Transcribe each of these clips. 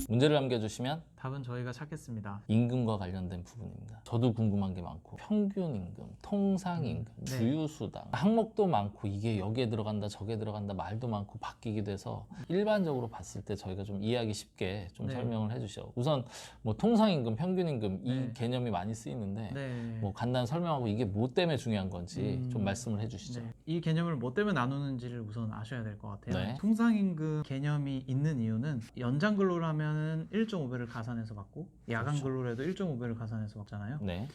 문제를 남겨주시면 답은 저희가 찾겠습니다. 임금과 관련된 부분입니다. 저도 궁금한 게 많고 평균 임금, 통상 임금, 네. 주유수당 항목도 많고 이게 여기에 들어간다 저기에 들어간다 말도 많고 바뀌기도 해서 일반적으로 봤을 때 저희가 좀 이해하기 쉽게 좀 네. 설명을 해주시죠. 우선 뭐 통상 임금, 평균 임금 이 네. 개념이 많이 쓰이는데 네. 뭐 간단히 설명하고 이게 뭐 때문에 중요한 건지 좀 말씀을 해주시죠. 네. 이 개념을 뭐 때문에 나누는지를 우선 아셔야 될 것 같아요. 네. 통상임금 개념이 있는 이유는 연장 근로를 하면 1.5배를 가산해서 받고 야간 그렇죠. 근로를 해도 1.5배를 가산해서 받잖아요. 네.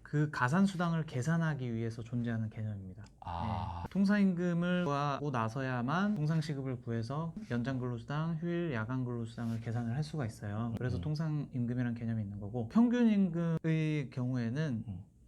그 가산 수당을 계산하기 위해서 존재하는 개념입니다. 아. 네. 통상임금을 구하고 나서야만 통상시급을 구해서 연장근로수당, 휴일, 야간근로수당을 계산을 할 수가 있어요. 그래서 통상임금이라는 개념이 있는 거고, 평균임금의 경우에는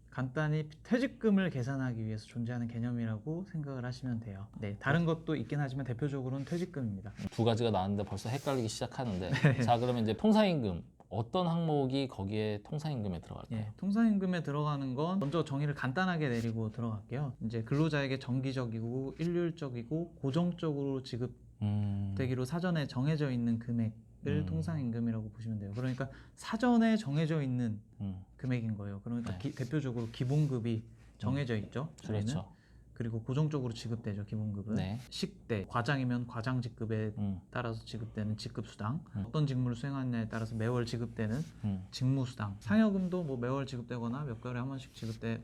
간단히 퇴직금을 계산하기 위해서 존재하는 개념이라고 생각을 하시면 돼요. 네, 다른 것도 있긴 하지만 대표적으로는 퇴직금입니다. 두 가지가 나왔는데 벌써 헷갈리기 시작하는데 네. 자, 그러면 이제 통상임금 어떤 항목이 거기에 통상임금에 들어갈까요? 예, 통상임금에 들어가는 건 먼저 정의를 간단하게 내리고 들어갈게요. 이제 근로자에게 정기적이고 일률적이고 고정적으로 지급되기로 사전에 정해져 있는 금액을 통상임금이라고 보시면 돼요. 그러니까 사전에 정해져 있는 금액인 거예요. 그러니까 네. 대표적으로 기본급이 정해져 있죠. 저희는. 그렇죠. 그리고 고정적으로 지급되죠. 기본급은. 네. 식대, 과장이면 과장 직급에 따라서 지급되는 직급수당, 어떤 직무를 수행하느냐에 따라서 매월 지급되는 직무수당, 상여금도 뭐 매월 지급되거나 몇 개월에 한 번씩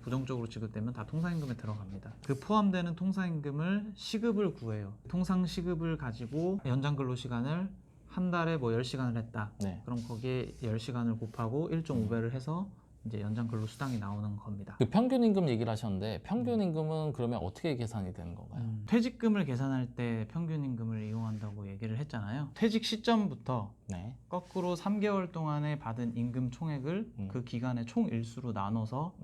부정적으로 지급되면 다 통상임금에 들어갑니다. 그 포함되는 통상임금을 시급을 구해요. 통상시급을 가지고 연장근로시간을 한 달에 뭐 10시간을 했다. 네. 그럼 거기에 10시간을 곱하고 1.5배를 해서 이제 연장근로수당이 나오는 겁니다. 그 평균임금 얘기를 하셨는데 평균임금은 그러면 어떻게 계산이 되는 건가요? 퇴직금을 계산할 때 평균임금을 이용한다고 얘기를 했잖아요. 퇴직 시점부터 네. 거꾸로 3개월 동안에 받은 임금 총액을 그 기간의 총 일수로 나눠서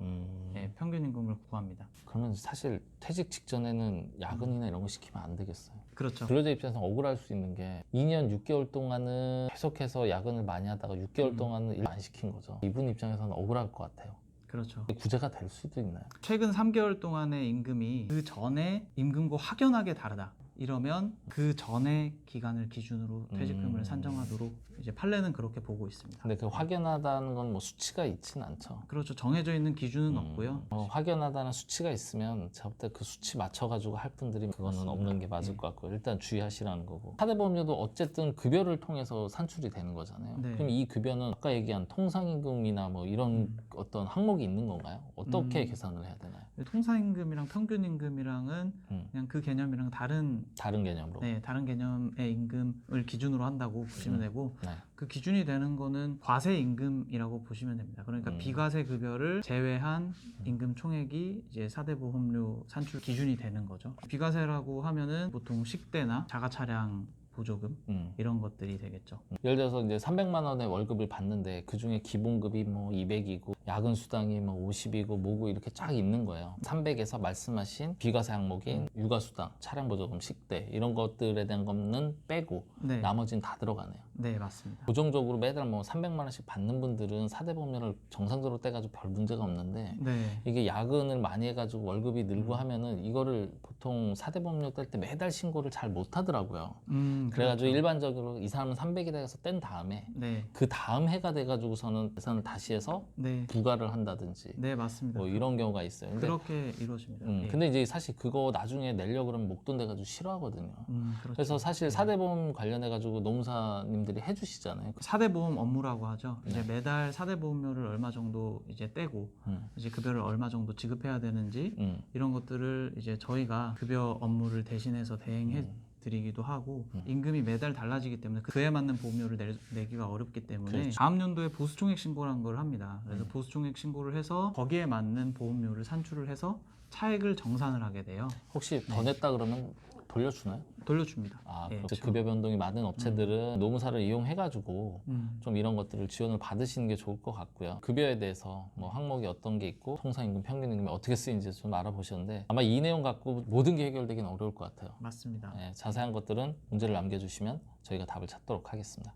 예, 평균임금을 구합니다. 그러면 사실 퇴직 직전에는 야근이나 이런 거 시키면 안 되겠어요. 그렇죠. 근로자 입장에서 억울할 수 있는 게 2년 6개월 동안은 계속해서 야근을 많이 하다가 6개월 동안은 일 안 시킨 거죠. 이분 입장에서는 억울할 것 같아요. 그렇죠. 구제가 될 수도 있나요? 최근 3개월 동안의 임금이 그 전에 임금과 확연하게 다르다. 이러면 그 전의 기간을 기준으로 퇴직금을 산정하도록 이제 판례는 그렇게 보고 있습니다. 근데 그 확연하다는 건 뭐 수치가 있진 않죠. 그렇죠. 정해져 있는 기준은 없고요. 확연하다는 수치가 있으면 제가 볼 때 그 수치 맞춰가지고 할 분들이 그거는 맞습니다. 없는 게 맞을 것 같고요. 일단 주의하시라는 거고. 사대보험료도 어쨌든 급여를 통해서 산출이 되는 거잖아요. 네. 그럼 이 급여는 아까 얘기한 통상임금이나 뭐 이런 어떤 항목이 있는 건가요? 어떻게 계산을 해야 되나요? 통상임금이랑 평균임금이랑은 그냥 그 개념이랑 다른 개념으로. 네, 다른 개념의 임금을 기준으로 한다고 보시면 되고 네. 그 기준이 되는 거는 과세임금이라고 보시면 됩니다. 그러니까 비과세 급여를 제외한 임금 총액이 이제 사대보험료 산출 기준이 되는 거죠. 비과세라고 하면은 보통 식대나 자가차량 보조금 이런 것들이 되겠죠. 예를 들어서 이제 300만 원의 월급을 받는데 그 중에 기본급이 뭐 200이고 야근 수당이 뭐 50이고 뭐고 이렇게 쫙 있는 거예요. 300에서 말씀하신 비과세 항목인 육아수당, 차량보조금, 식대 이런 것들에 대한 거는 빼고 네. 나머지는 다 들어가네요. 네, 맞습니다. 고정적으로 매달 뭐 300만 원씩 받는 분들은 사대보험료를 정상적으로 떼가지고 별 문제가 없는데 네. 이게 야근을 많이 해가지고 월급이 늘고 하면은 이거를 보통 사대보험료 뗄 때 매달 신고를 잘 못 하더라고요. 그래가지고 일반적으로 이 사람은 300이다 해서 뗀 다음에 네. 그 다음 해가 돼가지고서는 계산을 다시 해서 네. 부과를 한다든지 네, 맞습니다. 뭐 이런 경우가 있어요. 근데, 그렇게 이루어집니다. 예. 근데 이제 사실 그거 나중에 내려고 그러면 목돈 돼가지고 싫어하거든요. 그렇죠. 그래서 사실 사대보험 관련해가지고 노무사님들이 해주시잖아요. 사대보험 업무라고 하죠. 이제 매달 사대보험료를 얼마 정도 이제 떼고 이제 급여를 얼마 정도 지급해야 되는지 이런 것들을 이제 저희가 급여 업무를 대신해서 대행해 드리기도 하고 임금이 매달 달라지기 때문에 그에 맞는 보험료를 내기가 어렵기 때문에 그렇죠. 다음 연도에 보수총액 신고라는 걸 합니다. 그래서 보수총액 신고를 해서 거기에 맞는 보험료를 산출을 해서 차액을 정산을 하게 돼요. 혹시 더 냈다 그러면 돌려주나요? 돌려줍니다. 아, 예, 그렇죠. 급여 변동이 많은 업체들은 노무사를 이용해가지고 좀 이런 것들을 지원을 받으시는 게 좋을 것 같고요. 급여에 대해서 뭐 항목이 어떤 게 있고 통상임금, 평균임금이 어떻게 쓰이는지 좀 알아보셨는데 아마 이 내용 갖고 모든 게 해결되기는 어려울 것 같아요. 맞습니다. 자세한 것들은 문제를 남겨주시면 저희가 답을 찾도록 하겠습니다.